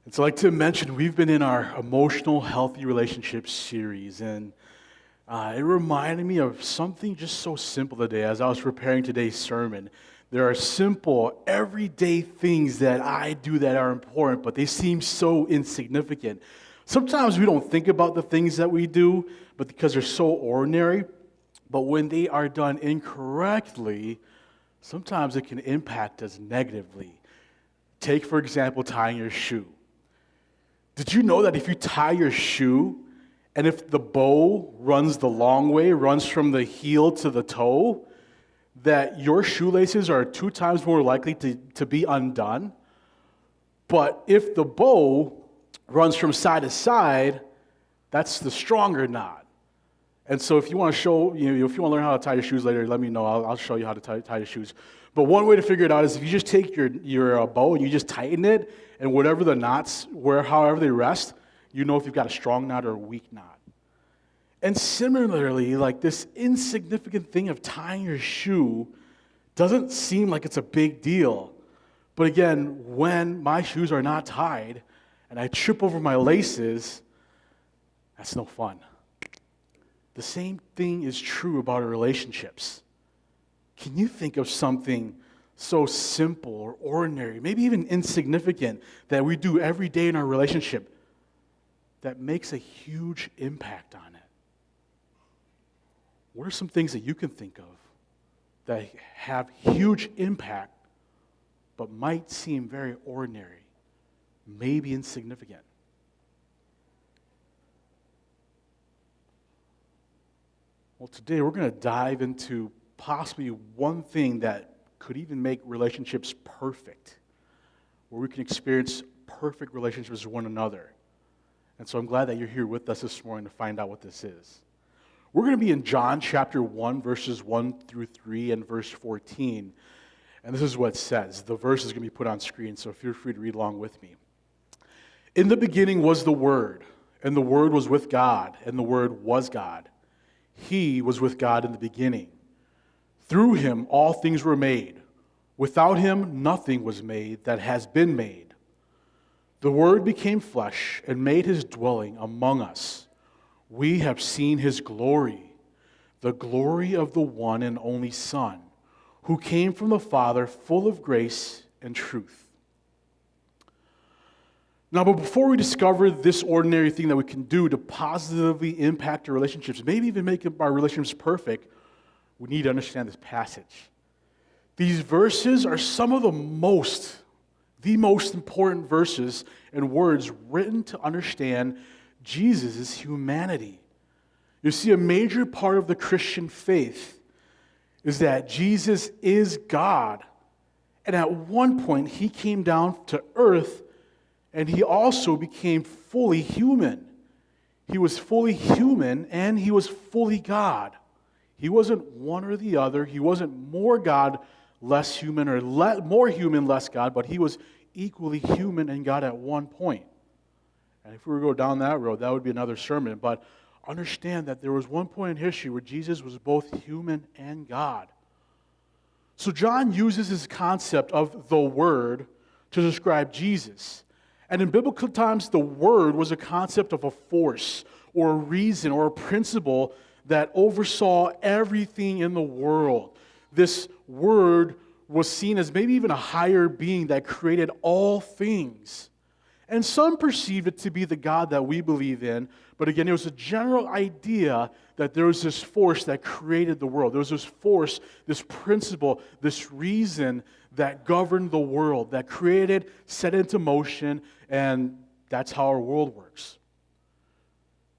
And so I'd like to mention, we've been in our Emotional Healthy Relationships series, and it reminded me of something just so simple today as I was preparing today's sermon. There are simple, everyday things that I do that are important, but they seem so insignificant. Sometimes we don't think about the things that we do, but because they're so ordinary, but when they are done incorrectly, sometimes it can impact us negatively. Take, for example, tying your shoe. Did you know that if you tie your shoe, and if the bow runs the long way, runs from the heel to the toe, that your shoelaces are 2 times more likely to be undone? But if the bow runs from side to side, that's the stronger knot. And so if you want to learn how to tie your shoes later, let me know. I'll show you how to tie your shoes. But one way to figure it out is if you just take your bow and you just tighten it, and whatever the knots, however they rest, you know if you've got a strong knot or a weak knot. And similarly, like this insignificant thing of tying your shoe doesn't seem like it's a big deal. But again, when my shoes are not tied and I trip over my laces, that's no fun. The same thing is true about our relationships. Can you think of something so simple or ordinary, maybe even insignificant, that we do every day in our relationship that makes a huge impact on it? What are some things that you can think of that have huge impact but might seem very ordinary, maybe insignificant? Well, today we're going to dive into possibly one thing that could even make relationships perfect, where we can experience perfect relationships with one another. And so I'm glad that you're here with us this morning to find out what this is. We're going to be in John chapter 1, verses 1 through 3 and verse 14. And this is what it says. The verse is going to be put on screen, so feel free to read along with me. In the beginning was the Word, and the Word was with God, and the Word was God. He was with God in the beginning. Through him all things were made. Without him nothing was made that has been made. The Word became flesh and made his dwelling among us. We have seen his glory, the glory of the one and only Son, who came from the Father, full of grace and truth. Now, but before we discover this ordinary thing that we can do to positively impact our relationships, maybe even make our relationships perfect, we need to understand this passage. These verses are some of the most important verses and words written to understand Jesus' humanity. You see, a major part of the Christian faith is that Jesus is God. And at one point, he came down to earth, and he also became fully human. He was fully human, and he was fully God. He wasn't one or the other. He wasn't more God, less human, or more human, less God, but he was equally human and God at one point. And if we were to go down that road, that would be another sermon. But understand that there was one point in history where Jesus was both human and God. So John uses this concept of the Word to describe Jesus. And in biblical times, the Word was a concept of a force or a reason or a principle that oversaw everything in the world. This Word was seen as maybe even a higher being that created all things. And some perceived it to be the God that we believe in, but again, it was a general idea that there was this force that created the world. There was this force, this principle, this reason that governed the world, that created, set into motion, and that's how our world works.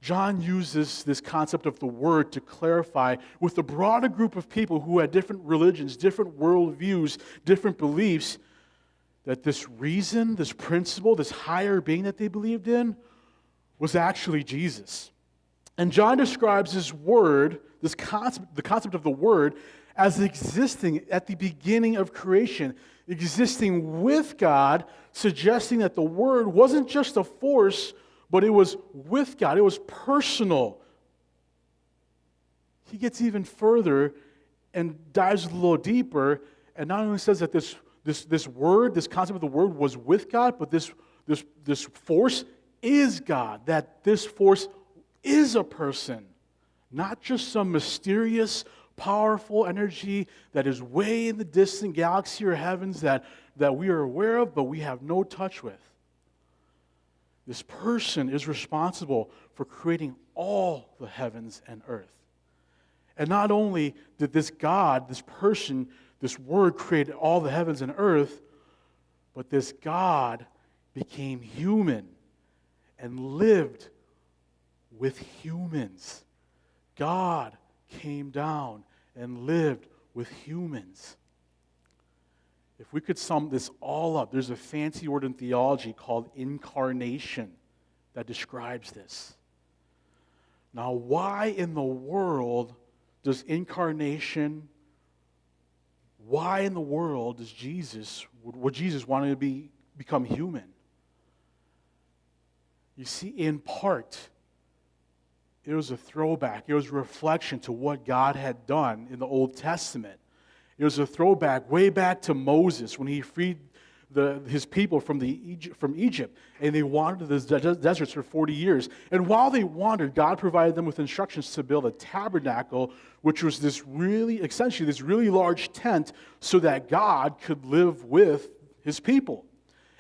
John uses this concept of the Word to clarify with a broader group of people who had different religions, different worldviews, different beliefs, that this reason, this principle, this higher being that they believed in was actually Jesus. And John describes this Word, this concept, the concept of the Word, as existing at the beginning of creation, existing with God, suggesting that the Word wasn't just a force, but it was with God. It was personal. He gets even further and dives a little deeper, and not only says that this word, this concept of the Word was with God, but this force is God, that this force is a person, not just some mysterious, powerful energy that is way in the distant galaxy or heavens that we are aware of, but we have no touch with. This person is responsible for creating all the heavens and earth. And not only did this God, this person, this Word create all the heavens and earth, but this God became human and lived with humans. God came down and lived with humans. If we could sum this all up, there's a fancy word in theology called incarnation that describes this. Now, why in the world does incarnation, why in the world does Jesus want to become human? You see, in part, it was a throwback. It was a reflection to what God had done in the Old Testament. It was a throwback way back to Moses when he freed his people from Egypt, and they wandered to the deserts for 40 years. And while they wandered, God provided them with instructions to build a tabernacle, which was essentially this really large tent, so that God could live with his people.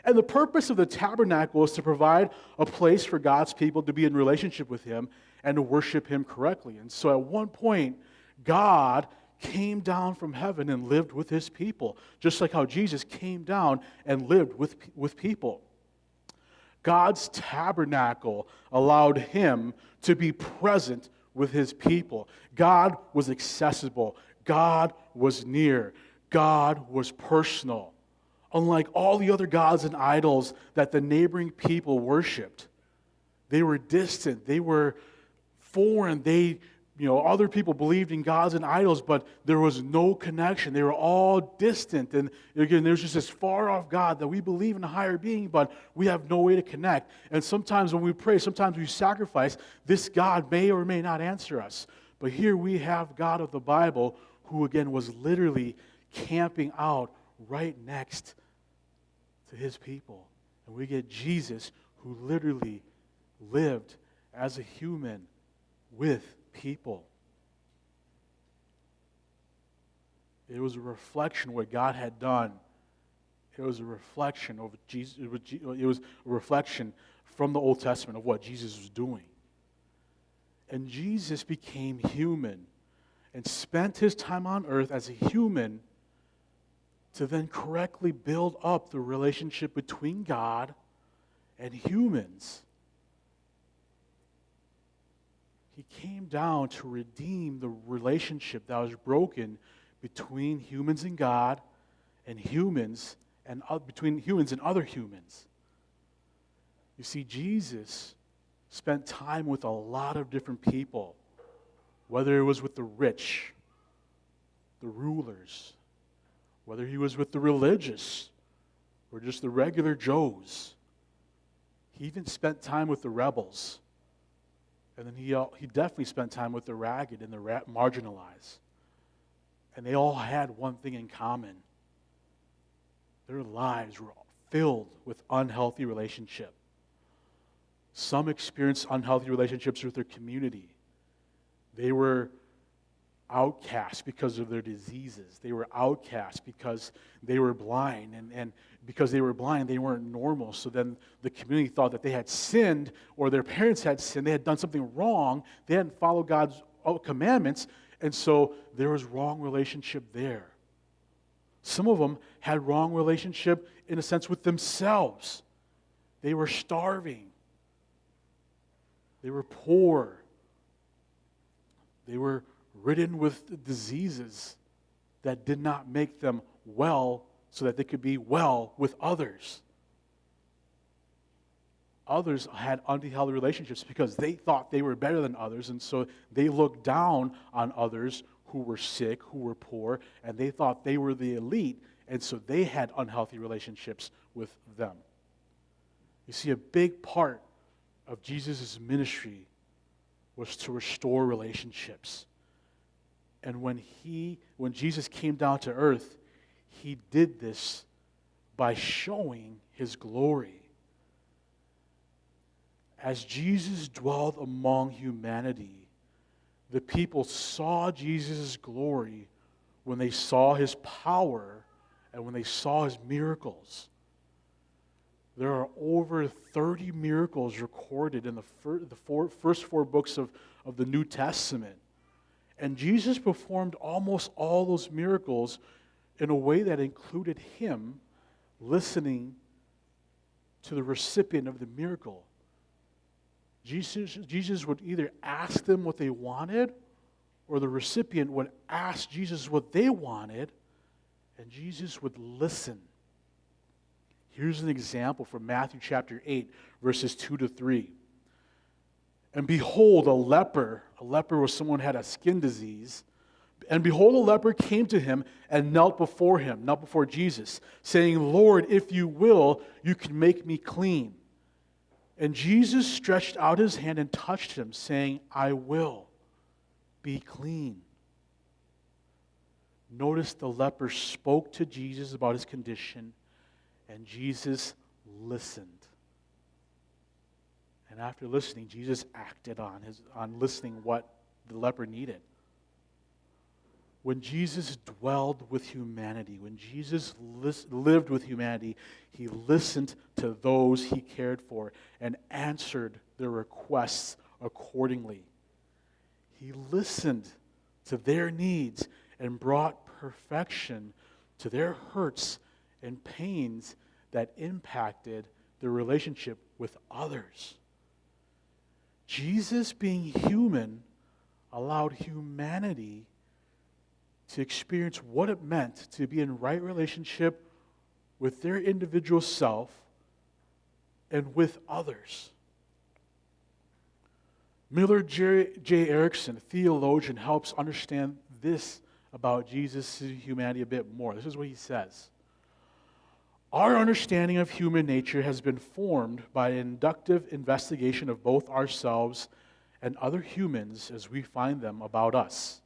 And the purpose of the tabernacle is to provide a place for God's people to be in relationship with him and to worship him correctly. And so at one point, God came down from heaven and lived with his people, just like how Jesus came down and lived with people. God's tabernacle allowed him to be present with his people. God was accessible. God was near. God was personal. Unlike all the other gods and idols that the neighboring people worshipped, they were distant. They were foreign. Other people believed in gods and idols, but there was no connection. They were all distant. And again, there's just this far-off God that we believe in a higher being, but we have no way to connect. And sometimes when we pray, sometimes we sacrifice, this God may or may not answer us. But here we have God of the Bible who, again, was literally camping out right next to his people. And we get Jesus, who literally lived as a human with people. It was a reflection of what God had done. It was a reflection of Jesus. It was a reflection from the Old Testament of what Jesus was doing. And Jesus became human and spent his time on earth as a human to then correctly build up the relationship between God and humans. He came down to redeem the relationship that was broken between humans and God, and humans and between humans and other humans. You see, Jesus spent time with a lot of different people, whether it was with the rich, the rulers, whether he was with the religious, or just the regular Joes. He even spent time with the rebels. And then he definitely spent time with the ragged and the marginalized. And they all had one thing in common. Their lives were filled with unhealthy relationship. Some experienced unhealthy relationships with their community. They were outcasts because of their diseases. They were outcasts because they were blind. And because they were blind, they weren't normal. So then the community thought that they had sinned, or their parents had sinned. They had done something wrong. They hadn't followed God's commandments. And so there was wrong relationship there. Some of them had wrong relationship in a sense with themselves. They were starving. They were poor. They were ridden with diseases that did not make them well so that they could be well with others. Others had unhealthy relationships because they thought they were better than others, and so they looked down on others who were sick, who were poor, and they thought they were the elite, and so they had unhealthy relationships with them. You see, a big part of Jesus' ministry was to restore relationships. And when Jesus came down to earth, he did this by showing his glory. As Jesus dwelled among humanity, the people saw Jesus' glory when they saw his power and when they saw his miracles. There are over 30 miracles recorded in the first four books of the New Testament. And Jesus performed almost all those miracles in a way that included him listening to the recipient of the miracle. Jesus would either ask them what they wanted, or the recipient would ask Jesus what they wanted, and Jesus would listen. Here's an example from Matthew chapter 8, verses 2 to 3. And behold, a leper was someone who had a skin disease. And behold, a leper came to him and knelt before Jesus, saying, Lord, if you will, you can make me clean. And Jesus stretched out his hand and touched him, saying, I will be clean. Notice the leper spoke to Jesus about his condition, and Jesus listened. And after listening, Jesus acted on listening what the leper needed. When Jesus dwelled with humanity, when Jesus lived with humanity, he listened to those he cared for and answered their requests accordingly. He listened to their needs and brought perfection to their hurts and pains that impacted their relationship with others. Jesus, being human, allowed humanity to experience what it meant to be in right relationship with their individual self and with others. Miller J. Erickson, a theologian, helps understand this about Jesus' humanity a bit more. This is what he says. Our understanding of human nature has been formed by an inductive investigation of both ourselves and other humans as we find them about us.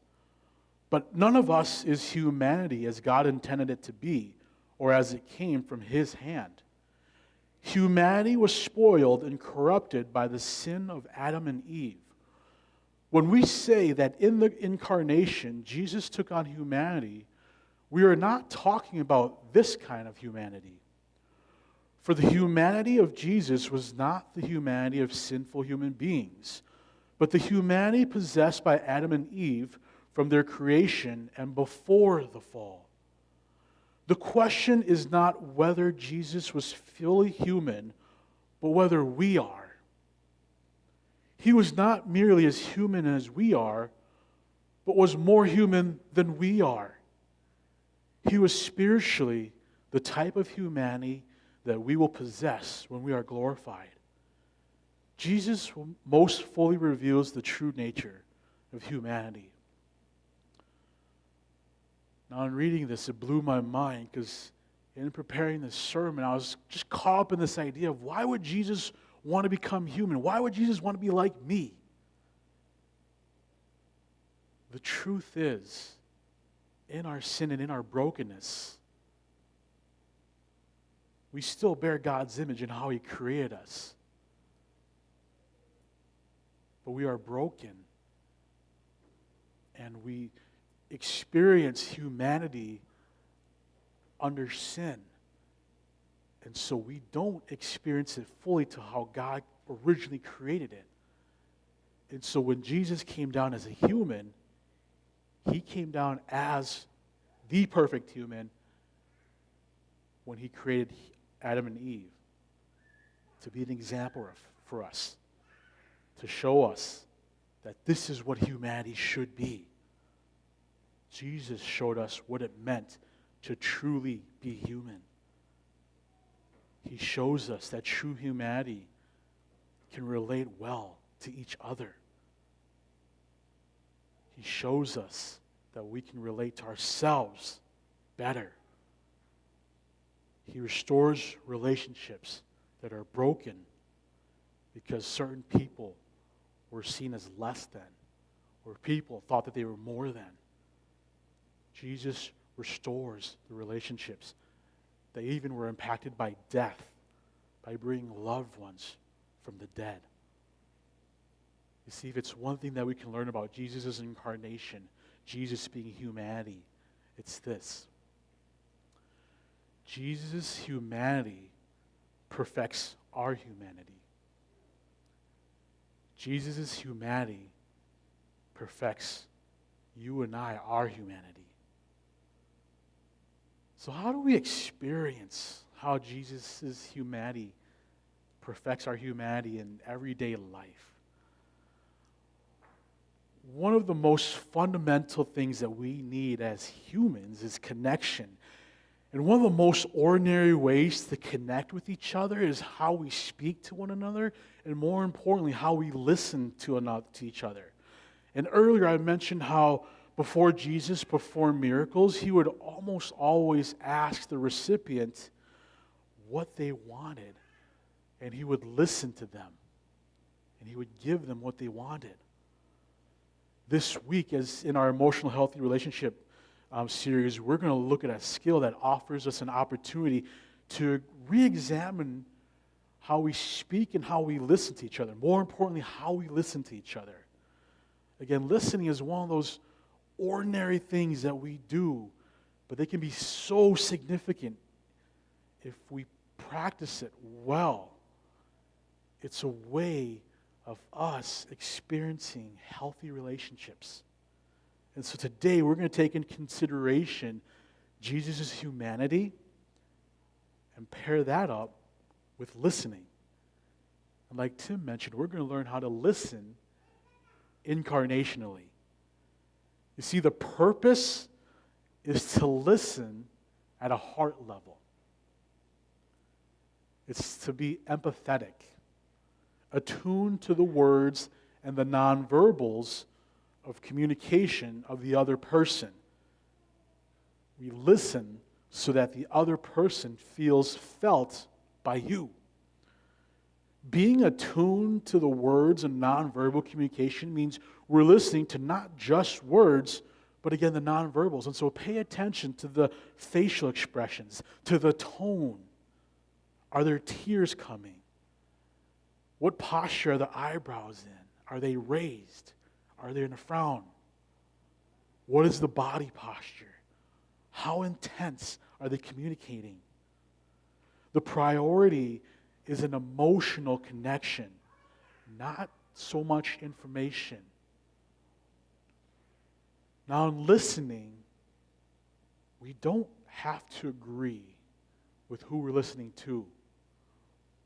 But none of us is humanity as God intended it to be, or as it came from his hand. Humanity was spoiled and corrupted by the sin of Adam and Eve. When we say that in the Incarnation, Jesus took on humanity, we are not talking about this kind of humanity. For the humanity of Jesus was not the humanity of sinful human beings, but the humanity possessed by Adam and Eve from their creation and before the fall. The question is not whether Jesus was fully human, but whether we are. He was not merely as human as we are, but was more human than we are. He was spiritually the type of humanity that we will possess when we are glorified. Jesus most fully reveals the true nature of humanity. Now, in reading this, it blew my mind because in preparing this sermon, I was just caught up in this idea of why would Jesus want to become human? Why would Jesus want to be like me? The truth is, in our sin and in our brokenness, we still bear God's image in how he created us. But we are broken, and we experience humanity under sin. And so we don't experience it fully to how God originally created it. And so when Jesus came down as a human, he came down as the perfect human when he created Adam and Eve to be an example for us, to show us that this is what humanity should be. Jesus showed us what it meant to truly be human. He shows us that true humanity can relate well to each other. He shows us that we can relate to ourselves better. He restores relationships that are broken because certain people were seen as less than, or people thought that they were more than. Jesus restores the relationships that even were impacted by death, by bringing loved ones from the dead. You see, if it's one thing that we can learn about Jesus' incarnation, Jesus being humanity, it's this. Jesus' humanity perfects our humanity. Jesus' humanity perfects you and I, our humanity. So how do we experience how Jesus' humanity perfects our humanity in everyday life? One of the most fundamental things that we need as humans is connection. And one of the most ordinary ways to connect with each other is how we speak to one another, and more importantly, how we listen to each other. And earlier I mentioned how before Jesus performed miracles, he would almost always ask the recipient what they wanted, and he would listen to them, and he would give them what they wanted. This week, as in our emotional healthy relationship series, we're going to look at a skill that offers us an opportunity to re-examine how we speak and how we listen to each other. More importantly, how we listen to each other. Again, listening is one of those ordinary things that we do, but they can be so significant if we practice it well. It's a way of us experiencing healthy relationships. And so today we're going to take into consideration Jesus' humanity and pair that up with listening. And like Tim mentioned, we're going to learn how to listen incarnationally. You see, the purpose is to listen at a heart level. It's to be empathetic, attuned to the words and the nonverbals of communication of the other person. We listen so that the other person feels felt by you. Being attuned to the words and nonverbal communication means we're listening to not just words, but again, the nonverbals. And so pay attention to the facial expressions, to the tone. Are there tears coming? What posture are the eyebrows in? Are they raised? Are they in a frown? What is the body posture? How intense are they communicating? The priority is an emotional connection, not so much information. Now, in listening, we don't have to agree with who we're listening to.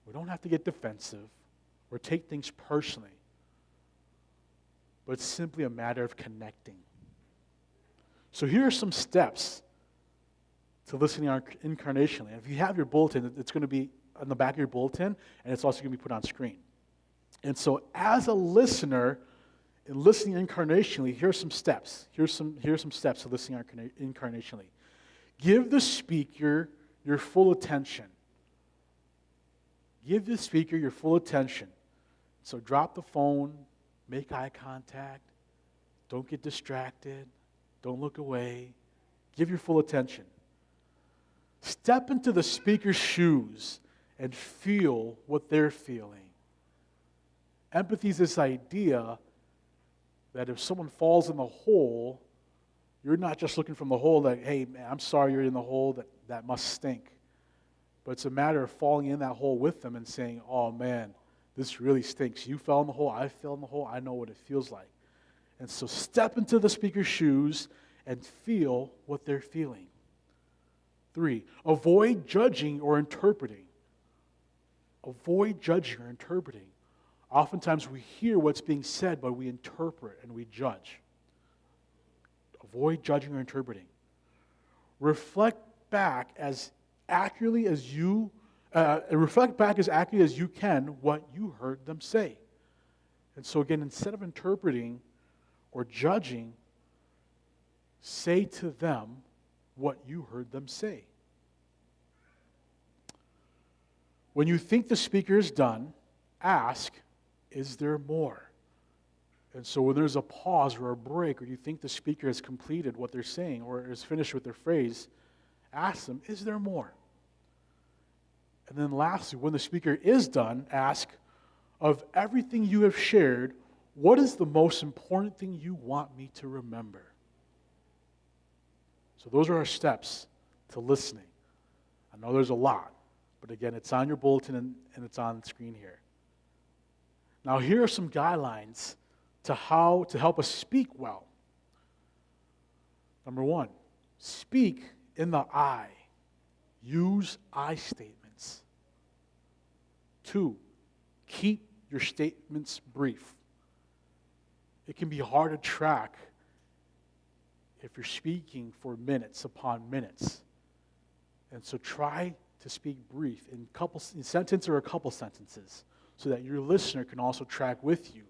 We don't have to get defensive or take things personally. But it's simply a matter of connecting. So here are some steps to listening incarnationally. And if you have your bulletin, it's going to be on the back of your bulletin, and it's also going to be put on screen. And so as a listener, in listening incarnationally, here are some steps. Here's some steps to listening incarnationally. Give the speaker your full attention. Give the speaker your full attention. So drop the phone, make eye contact, don't get distracted, don't look away. Give your full attention. Step into the speaker's shoes and feel what they're feeling. Empathy is this idea that if someone falls in the hole, you're not just looking from the hole like, hey, man, I'm sorry you're in the hole, that must stink. But it's a matter of falling in that hole with them and saying, oh, man, this really stinks. You fell in the hole, I fell in the hole, I know what it feels like. And so step into the speaker's shoes and feel what they're feeling. 3, avoid judging or interpreting. Avoid judging or interpreting. Oftentimes we hear what's being said, but we interpret and we judge. Avoid judging or interpreting. Reflect back as accurately as you can what you heard them say. And so again, instead of interpreting or judging, say to them what you heard them say. When you think the speaker is done, ask, is there more? And so when there's a pause or a break, or you think the speaker has completed what they're saying or is finished with their phrase, ask them, is there more? And then lastly, when the speaker is done, ask, of everything you have shared, What is the most important thing you want me to remember? So those are our steps to listening. I know there's a lot, but again, it's on your bulletin and it's on the screen here. Now, here are some guidelines to how to help us speak well. Number one, speak in the I. Use I statements. 2, keep your statements brief. It can be hard to track if you're speaking for minutes upon minutes. And so try to speak brief in sentence or a couple sentences so that your listener can also track with you.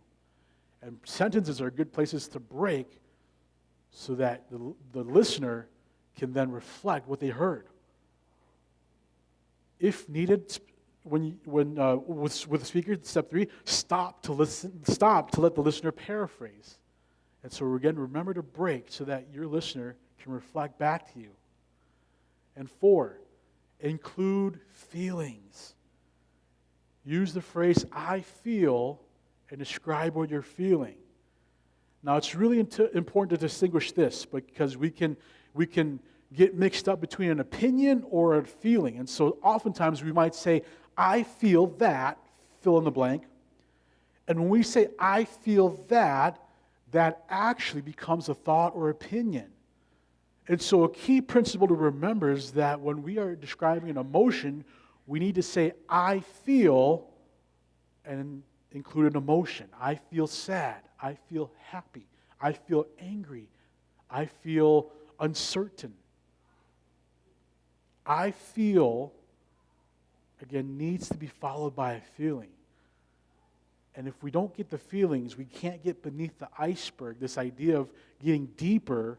And sentences are good places to break so that the listener can then reflect what they heard. If needed, with the speaker, step 3, stop to let the listener paraphrase. And so again, remember to break so that your listener can reflect back to you. And 4, include feelings. Use the phrase, I feel, and describe what you're feeling. Now, it's really important to distinguish this because we can get mixed up between an opinion or a feeling. And so oftentimes we might say, I feel that, fill in the blank. And when we say, I feel that actually becomes a thought or opinion. And so a key principle to remember is that when we are describing an emotion, we need to say, I feel, and include an emotion. I feel sad. I feel happy. I feel angry. I feel uncertain. I feel, again, needs to be followed by a feeling. And if we don't get the feelings, we can't get beneath the iceberg, this idea of getting deeper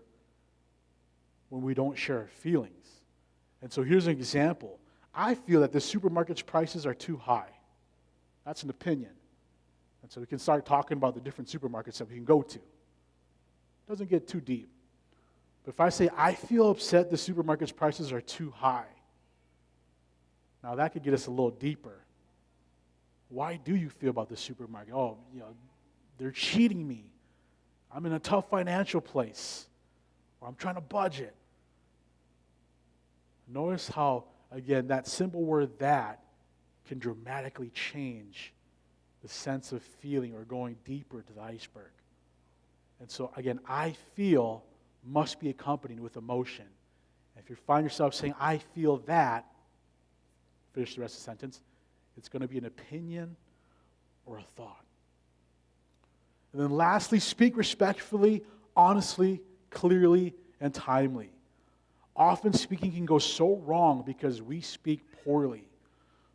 when we don't share our feelings. And so here's an example. I feel that the supermarket's prices are too high. That's an opinion. And so we can start talking about the different supermarkets that we can go to. It doesn't get too deep. But if I say, I feel upset the supermarket's prices are too high, now that could get us a little deeper. Why do you feel about the supermarket? Oh, they're cheating me. I'm in a tough financial place. Or I'm trying to budget. Notice how, again, that simple word that can dramatically change the sense of feeling or going deeper to the iceberg. And so, again, I feel must be accompanied with emotion. If you find yourself saying, I feel that, finish the rest of the sentence, it's going to be an opinion or a thought. And then lastly, speak respectfully, honestly, clearly, and timely. Often speaking can go so wrong because we speak poorly.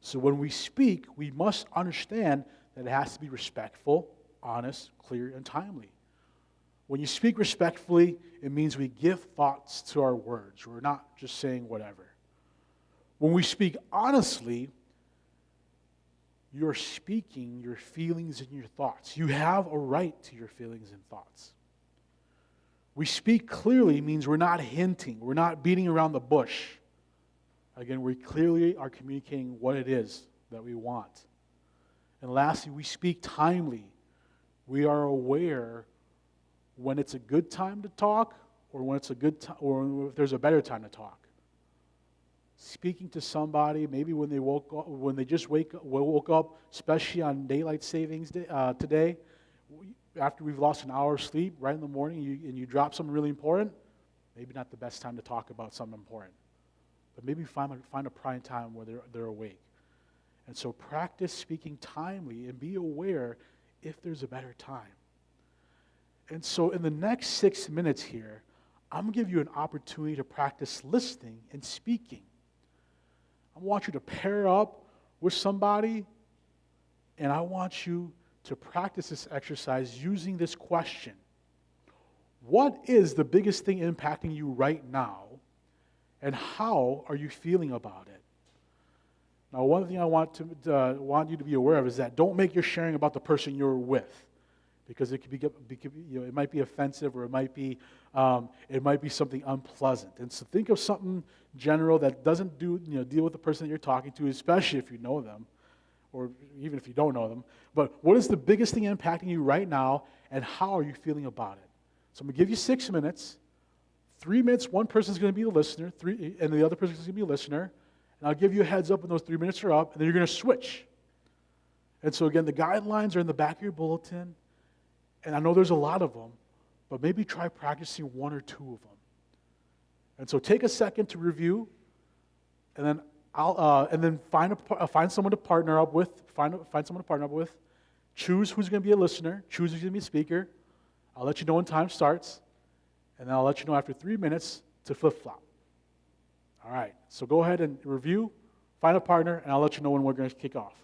So when we speak, we must understand that it has to be respectful, honest, clear, and timely. When you speak respectfully, it means we give thoughts to our words. We're not just saying whatever. When we speak honestly, you're speaking your feelings and your thoughts. You have a right to your feelings and thoughts. We speak clearly means we're not hinting. We're not beating around the bush. Again, we clearly are communicating what it is that we want. And lastly, we speak timely. We are aware when it's a good time to talk or when it's a good time, or if there's a better time to talk. Speaking to somebody, maybe when they woke up, especially on daylight savings day, today, after we've lost an hour of sleep, right in the morning, and you drop something really important, maybe not the best time to talk about something important. But maybe find a prime time where they're awake. And so practice speaking timely and be aware if there's a better time. And so in the next 6 minutes here, I'm going to give you an opportunity to practice listening and speaking. I want you to pair up with somebody, and I want you to practice this exercise using this question. What is the biggest thing impacting you right now, and how are you feeling about it? Now, one thing I want you to be aware of is that don't make your sharing about the person you're with, because it it might be offensive, or it might be something unpleasant. And so think of something general that doesn't deal with the person that you're talking to, especially if you know them, or even if you don't know them, but what is the biggest thing impacting you right now, and how are you feeling about it? So I'm going to give you 6 minutes. 3 minutes, one person's going to be the listener, and the other person's going to be a listener. And I'll give you a heads up when those 3 minutes are up, and then you're going to switch. And so again, the guidelines are in the back of your bulletin, and I know there's a lot of them, but maybe try practicing 1 or 2 of them. And so take a second to review, and then find someone to partner up with. Find someone to partner up with. Choose who's going to be a listener. Choose who's going to be a speaker. I'll let you know when time starts, and then I'll let you know after 3 minutes to flip-flop. All right, so go ahead and review, find a partner, and I'll let you know when we're going to kick off.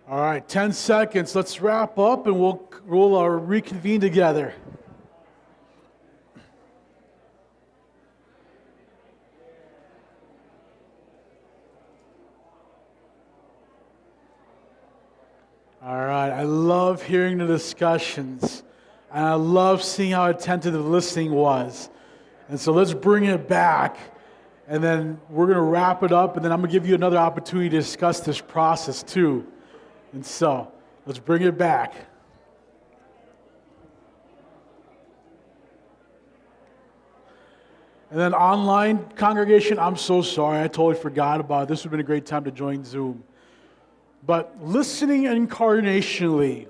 All right, 10 seconds. Let's wrap up, and we'll reconvene together. All right, I love hearing the discussions, and I love seeing how attentive the listening was. And so let's bring it back, and then we're going to wrap it up, and then I'm going to give you another opportunity to discuss this process too. And so let's bring it back. And then online congregation, I'm so sorry, I totally forgot about it. This would have been a great time to join Zoom. But listening incarnationally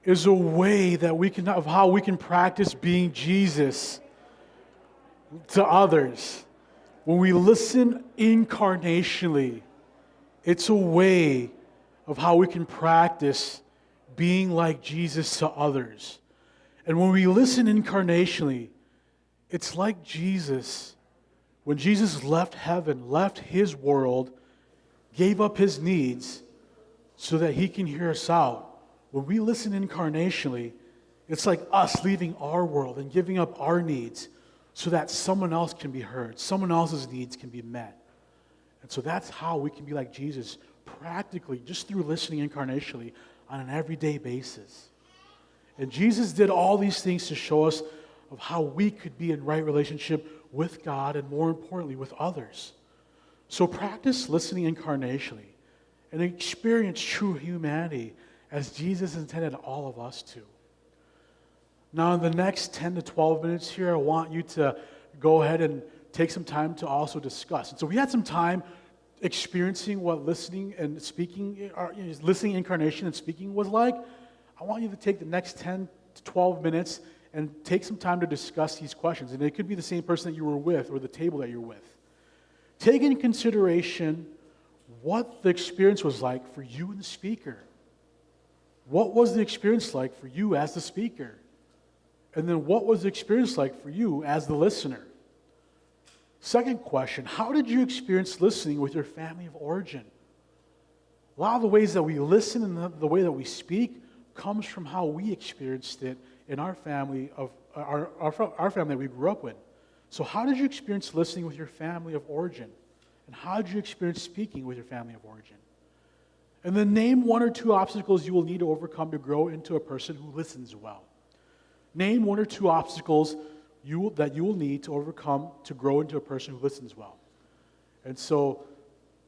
is a way that of how we can practice being Jesus to others. When we listen incarnationally, it's a way of how we can practice being like Jesus to others. And when we listen incarnationally, it's like Jesus. When Jesus left heaven, left his world, gave up his needs so that he can hear us out. When we listen incarnationally, it's like us leaving our world and giving up our needs so that someone else can be heard, someone else's needs can be met. And so that's how we can be like Jesus, practically, just through listening incarnationally on an everyday basis. And Jesus did all these things to show us of how we could be in right relationship with God and, more importantly, with others. So practice listening incarnationally and experience true humanity as Jesus intended all of us to. Now, in the next 10 to 12 minutes here, I want you to go ahead and take some time to also discuss. And so we had some time experiencing what listening and speaking, listening incarnation and speaking was like. I want you to take the next 10 to 12 minutes and take some time to discuss these questions. And it could be the same person that you were with or the table that you're with. Take into consideration what the experience was like for you and the speaker. What was the experience like for you as the speaker? And then what was the experience like for you as the listener? Second question, how did you experience listening with your family of origin? A lot of the ways that we listen and the way that we speak comes from how we experienced it in our family of our family that we grew up with. So how did you experience listening with your family of origin? And how did you experience speaking with your family of origin? And then name 1 or 2 obstacles you will need to overcome to grow into a person who listens well. Name 1 or 2 obstacles that you will need to overcome to grow into a person who listens well. And so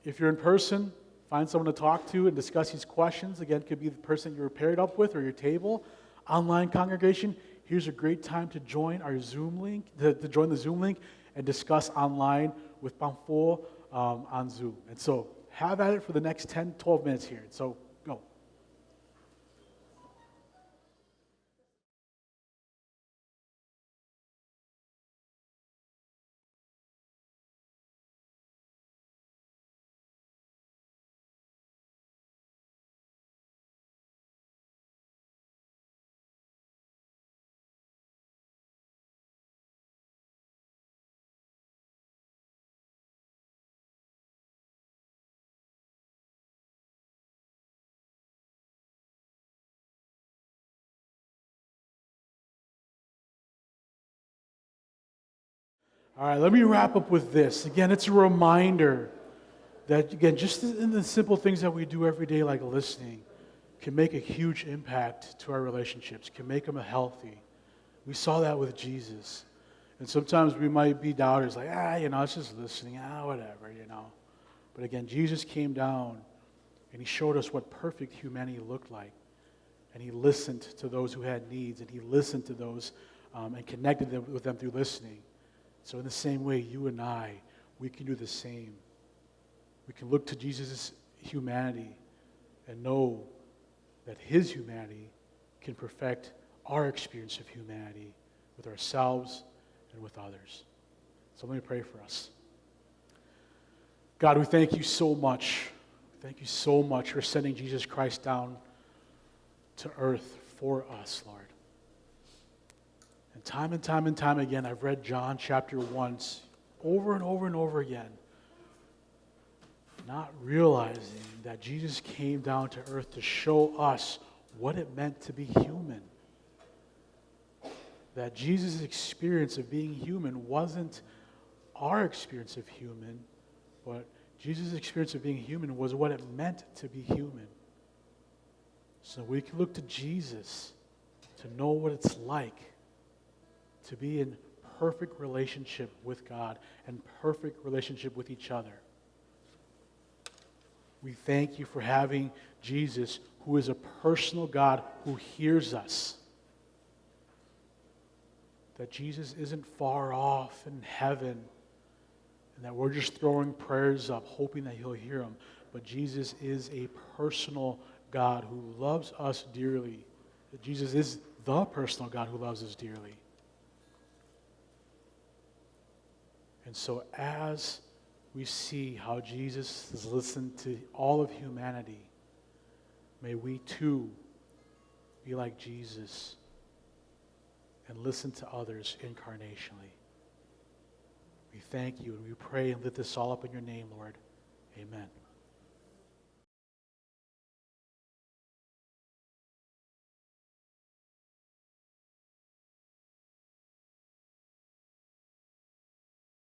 if you're in person, find someone to talk to and discuss these questions. Again, it could be the person you're paired up with or your table. Online congregation, here's a great time to join our Zoom link, to join the Zoom link and discuss online with Pamfo on Zoom. And so have at it for the next 10, 12 minutes here. So go. All right, let me wrap up with this. Again, it's a reminder that, again, just in the simple things that we do every day, like listening, can make a huge impact to our relationships, can make them healthy. We saw that with Jesus. And sometimes we might be doubters, like, it's just listening, whatever. But again, Jesus came down and he showed us what perfect humanity looked like. And he listened to those who had needs, and he listened to those and connected with them through listening. So in the same way, you and I, we can do the same. We can look to Jesus' humanity and know that his humanity can perfect our experience of humanity with ourselves and with others. So let me pray for us. God, we thank you so much. Thank you so much for sending Jesus Christ down to earth for us, Lord. And time again, I've read John chapter 1 over and over and over again, not realizing that Jesus came down to earth to show us what it meant to be human. That Jesus' experience of being human wasn't our experience of human, but Jesus' experience of being human was what it meant to be human. So we can look to Jesus to know what it's like to be in perfect relationship with God and perfect relationship with each other. We thank you for having Jesus, who is a personal God who hears us. That Jesus isn't far off in heaven and that we're just throwing prayers up, hoping that he'll hear them. But Jesus is a personal God who loves us dearly. That Jesus is the personal God who loves us dearly. And so as we see how Jesus has listened to all of humanity, may we too be like Jesus and listen to others incarnationally. We thank you and we pray and lift this all up in your name, Lord. Amen.